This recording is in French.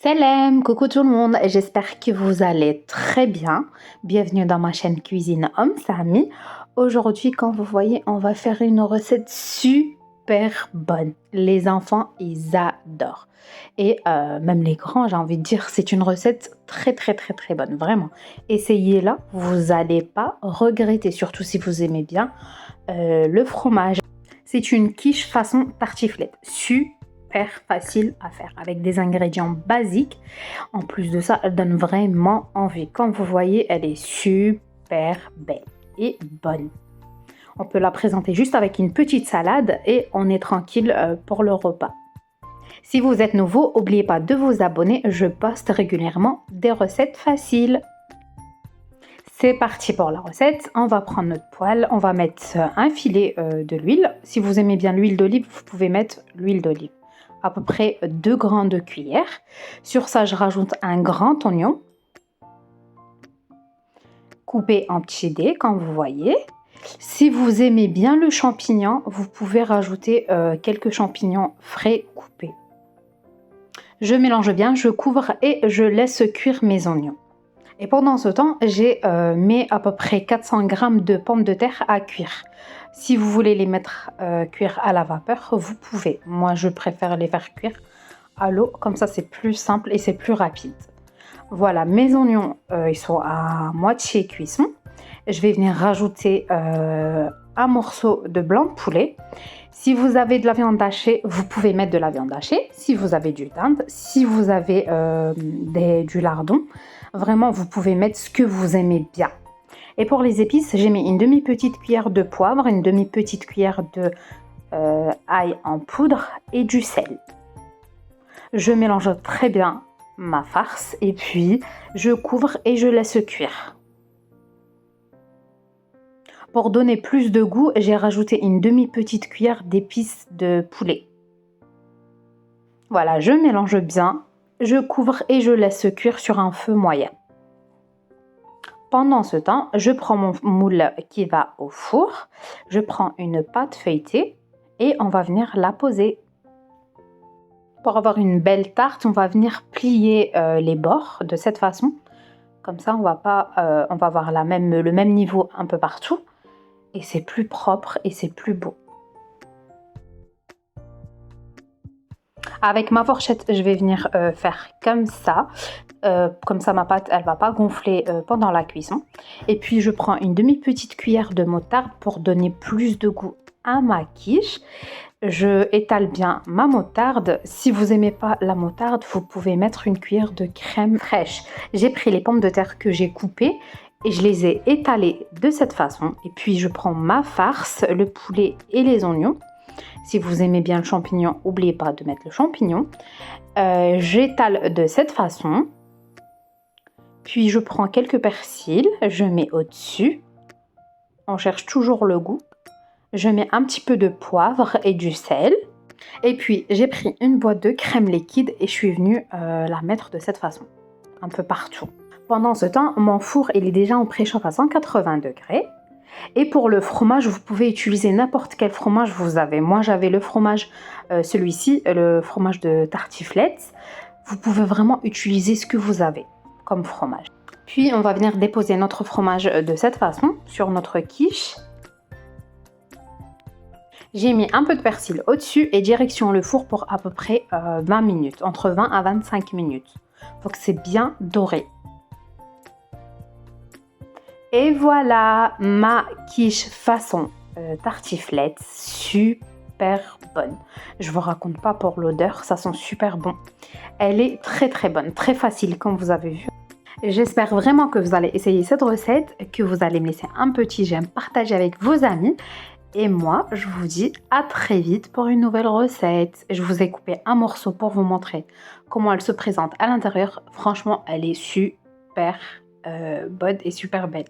Salam, coucou tout le monde, j'espère que vous allez très bien. Bienvenue dans ma chaîne Cuisine Homme Samy. Aujourd'hui, comme vous voyez, on va faire une recette super bonne. Les enfants, ils adorent. Et même les grands, j'ai envie de dire, c'est une recette très bonne, vraiment. Essayez-la, vous n'allez pas regretter, surtout si vous aimez bien le fromage. C'est une quiche façon tartiflette, super facile à faire avec des ingrédients basiques. En plus de ça, elle donne vraiment envie. Comme vous voyez, elle est super belle et bonne. On peut la présenter juste avec une petite salade et on est tranquille pour le repas. Si vous êtes nouveau, n'oubliez pas de vous abonner. Je poste régulièrement des recettes faciles. C'est parti pour la recette. On va prendre notre poêle, on va mettre un filet de l'huile. Si vous aimez bien l'huile d'olive, vous pouvez mettre l'huile d'olive. À peu près 2 grandes cuillères. Sur ça, je rajoute un grand oignon coupé en petits dés, comme vous voyez. Si vous aimez bien le champignon, vous pouvez rajouter quelques champignons frais coupés. Je mélange bien, je couvre et je laisse cuire mes oignons. Et pendant ce temps, j'ai mis à peu près 400 g de pommes de terre à cuire. Si vous voulez les mettre cuire à la vapeur, vous pouvez. Moi, je préfère les faire cuire à l'eau, comme ça c'est plus simple et c'est plus rapide. Voilà, mes oignons, ils sont à moitié cuisson. Je vais venir rajouter un morceau de blanc de poulet. Si vous avez de la viande hachée, vous pouvez mettre de la viande hachée. Si vous avez du dinde, si vous avez du lardon, vraiment, vous pouvez mettre ce que vous aimez bien. Et pour les épices, j'ai mis une demi-petite cuillère de poivre, une demi-petite cuillère de ail en poudre et du sel. Je mélange très bien ma farce et puis je couvre et je laisse cuire. Pour donner plus de goût, j'ai rajouté une demi-petite cuillère d'épices de poulet. Voilà, je mélange bien, je couvre et je laisse cuire sur un feu moyen. Pendant ce temps, je prends mon moule qui va au four, je prends une pâte feuilletée et on va venir la poser. Pour avoir une belle tarte, on va venir plier les bords de cette façon. Comme ça, on va avoir le même niveau un peu partout. Et c'est plus propre et c'est plus beau. Avec ma fourchette, je vais venir faire comme ça. Comme ça, ma pâte, elle va pas gonfler pendant la cuisson. Et puis, je prends une demi-petite cuillère de moutarde pour donner plus de goût à ma quiche. Je étale bien ma moutarde. Si vous n'aimez pas la moutarde, vous pouvez mettre une cuillère de crème fraîche. J'ai pris les pommes de terre que j'ai coupées et je les ai étalées de cette façon. Et puis, je prends ma farce, le poulet et les oignons. Si vous aimez bien le champignon, n'oubliez pas de mettre le champignon. J'étale de cette façon. Puis, je prends quelques persils, je mets au-dessus. On cherche toujours le goût. Je mets un petit peu de poivre et du sel. Et puis, j'ai pris une boîte de crème liquide et je suis venue la mettre de cette façon, un peu partout. Pendant ce temps, mon four il est déjà en préchauffe à 180 degrés. Et pour le fromage, vous pouvez utiliser n'importe quel fromage vous avez. Moi, j'avais le fromage, celui-ci, le fromage de tartiflette. Vous pouvez vraiment utiliser ce que vous avez comme fromage. Puis, on va venir déposer notre fromage de cette façon sur notre quiche. J'ai mis un peu de persil au-dessus et direction le four pour à peu près 20 minutes, entre 20 à 25 minutes. Il faut que c'est bien doré. Et voilà ma quiche façon tartiflette, super bonne. Je vous raconte pas pour l'odeur, ça sent super bon. Elle est très bonne, très facile comme vous avez vu. J'espère vraiment que vous allez essayer cette recette, que vous allez me laisser un petit j'aime, partager avec vos amis. Et moi, je vous dis à très vite pour une nouvelle recette. Je vous ai coupé un morceau pour vous montrer comment elle se présente à l'intérieur. Franchement, elle est super bonne et super belle.